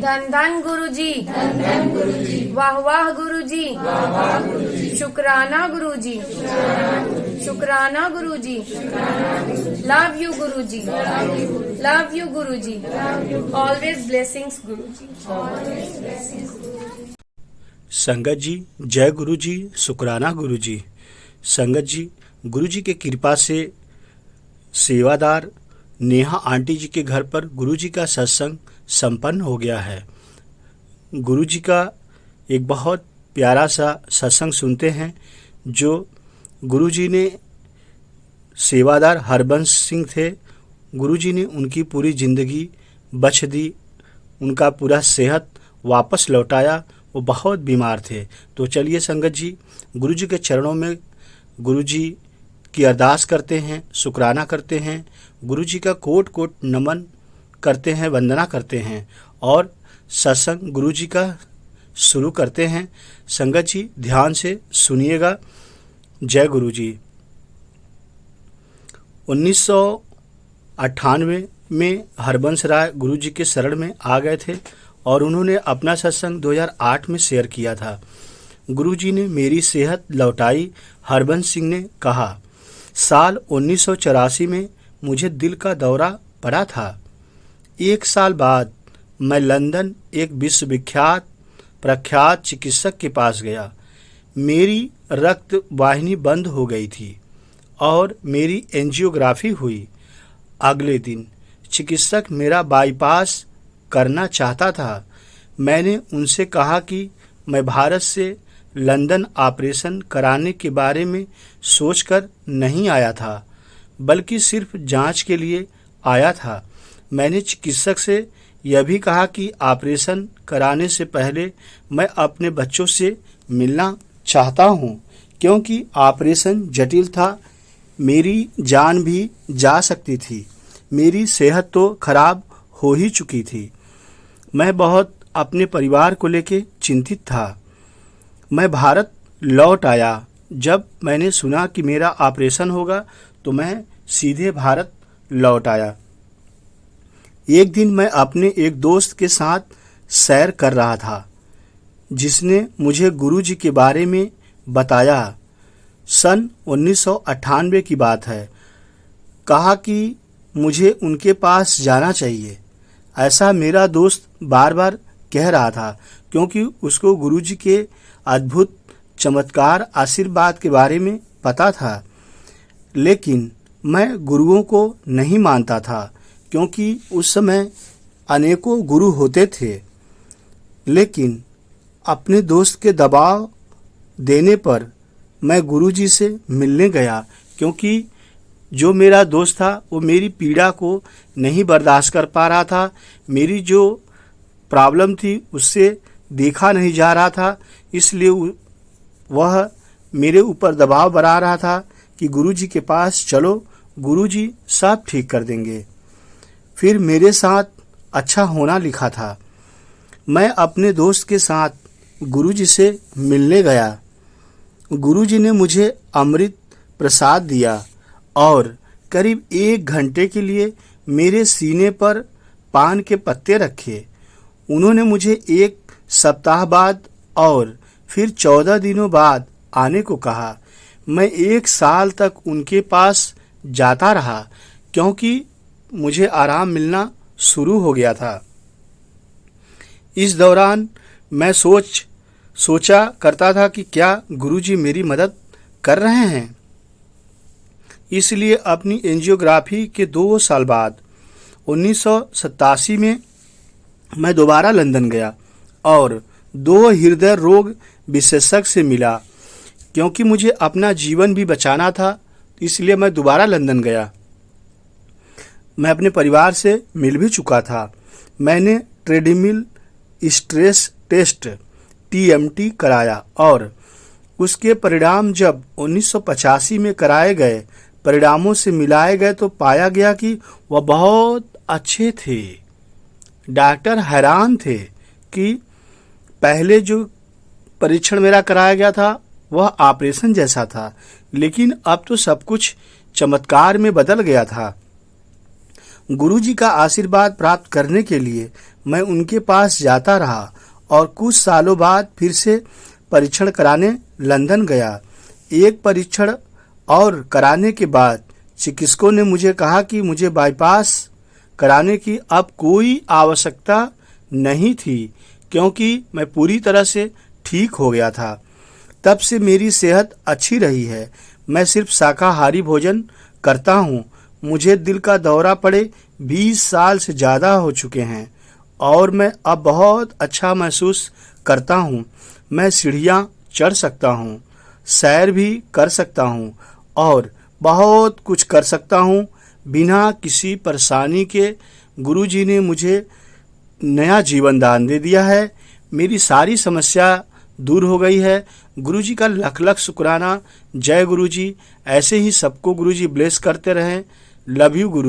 धन धन गुरुजी, वाह वाह गुरुजी, शुक्राना गुरुजी, शुक्राना Guruji, love you Guruji, love you Guruji, always blessings Guruji. संगत जी, जय गुरु जी, शुक्राना गुरु जी। संगत जी, गुरु जी के कृपा से सेवादार नेहा आंटी जी के घर पर गुरु जी का सत्संग संपन्न हो गया है। गुरु जी का एक बहुत प्यारा सा सत्संग सुनते हैं जो गुरु जी ने सेवादार हरबंश सिंह थे। गुरु जी ने उनकी पूरी ज़िंदगी बख्श दी, उनका पूरा सेहत वापस लौटाया। वो बहुत बीमार थे। तो चलिए संगत जी, गुरु जी के चरणों में गुरु जी की अरदास करते हैं, शुक्राना करते हैं, गुरु जी का कोट कोट नमन करते हैं, वंदना करते हैं और सत्संग गुरु जी का शुरू करते हैं। संगत जी ध्यान से सुनिएगा। जय गुरु जी। 1998 में हरबंश राय गुरु जी के शरण में आ गए थे और उन्होंने अपना सत्संग 2008 में शेयर किया था। गुरु जी ने मेरी सेहत लौटाई। हरबंश सिंह ने कहा, साल 1984 में मुझे दिल का दौरा पड़ा था। 1 साल बाद मैं लंदन एक विश्वविख्यात प्रख्यात चिकित्सक के पास गया। मेरी रक्त वाहिनी बंद हो गई थी और मेरी एंजियोग्राफी हुई। अगले दिन चिकित्सक मेरा बाईपास करना चाहता था। मैंने उनसे कहा कि मैं भारत से लंदन ऑपरेशन कराने के बारे में सोचकर नहीं आया था, बल्कि सिर्फ जांच के लिए आया था। मैंने चिकित्सक से यह भी कहा कि ऑपरेशन कराने से पहले मैं अपने बच्चों से मिलना चाहता हूं, क्योंकि ऑपरेशन जटिल था। मेरी जान भी जा सकती थी। मेरी सेहत तो खराब हो ही चुकी थी। मैं बहुत अपने परिवार को लेकर चिंतित था। मैं भारत लौट आया। जब मैंने सुना कि मेरा ऑपरेशन होगा तो मैं सीधे भारत लौट आया। एक दिन मैं अपने एक दोस्त के साथ सैर कर रहा था, जिसने मुझे गुरु जी के बारे में बताया। सन 1998 की बात है। कहा कि मुझे उनके पास जाना चाहिए। ऐसा मेरा दोस्त बार बार कह रहा था, क्योंकि उसको गुरु जी के अद्भुत चमत्कार आशीर्वाद के बारे में पता था। लेकिन मैं गुरुओं को नहीं मानता था, क्योंकि उस समय अनेकों गुरु होते थे। लेकिन अपने दोस्त के दबाव देने पर मैं गुरु जी से मिलने गया, क्योंकि जो मेरा दोस्त था वो मेरी पीड़ा को नहीं बर्दाश्त कर पा रहा था। मेरी जो प्रॉब्लम थी उससे देखा नहीं जा रहा था, इसलिए वह मेरे ऊपर दबाव बना रहा था कि गुरु जी के पास चलो, गुरु जी सब ठीक कर देंगे। फिर मेरे साथ अच्छा होना लिखा था। मैं अपने दोस्त के साथ गुरु जी से मिलने गया। गुरु जी ने मुझे अमृत प्रसाद दिया और करीब 1 घंटे के लिए मेरे सीने पर पान के पत्ते रखे। उन्होंने मुझे 1 सप्ताह बाद और फिर 14 दिनों बाद आने को कहा। मैं 1 साल तक उनके पास जाता रहा, क्योंकि मुझे आराम मिलना शुरू हो गया था। इस दौरान मैं सोचा करता था कि क्या गुरुजी मेरी मदद कर रहे हैं। इसलिए अपनी एंजियोग्राफी के 2 साल बाद 1987 में मैं दोबारा लंदन गया और 2 हृदय रोग विशेषज्ञ से मिला। क्योंकि मुझे अपना जीवन भी बचाना था, इसलिए मैं दोबारा लंदन गया। मैं अपने परिवार से मिल भी चुका था। मैंने ट्रेडमिल स्ट्रेस टेस्ट TMT कराया और उसके परिणाम जब 1985 में कराए गए, परिणामों से मिलाए गए तो पाया गया कि वह बहुत अच्छे थे। डॉक्टर हैरान थे कि पहले जो परीक्षण मेरा कराया गया था वह ऑपरेशन जैसा था, लेकिन अब तो सब कुछ चमत्कार में बदल गया था। गुरुजी का आशीर्वाद प्राप्त करने के लिए मैं उनके पास जाता रहा और कुछ सालों बाद फिर से परीक्षण कराने लंदन गया। एक परीक्षण और कराने के बाद चिकित्सकों ने मुझे कहा कि मुझे बाईपास कराने की अब कोई आवश्यकता नहीं थी, क्योंकि मैं पूरी तरह से ठीक हो गया था। तब से मेरी सेहत अच्छी रही है। मैं सिर्फ शाकाहारी भोजन करता हूँ। मुझे दिल का दौरा पड़े 20 साल से ज़्यादा हो चुके हैं और मैं अब बहुत अच्छा महसूस करता हूँ। मैं सीढ़ियाँ चढ़ सकता हूँ, सैर भी कर सकता हूँ और बहुत कुछ कर सकता हूँ बिना किसी परेशानी के। गुरुजी ने मुझे नया जीवन दान दे दिया है। मेरी सारी समस्या दूर हो गई है। गुरुजी का लख लख शुक्राना। जय गुरुजी। ऐसे ही सबको गुरुजी ब्लेस करते रहें। Love you Guru.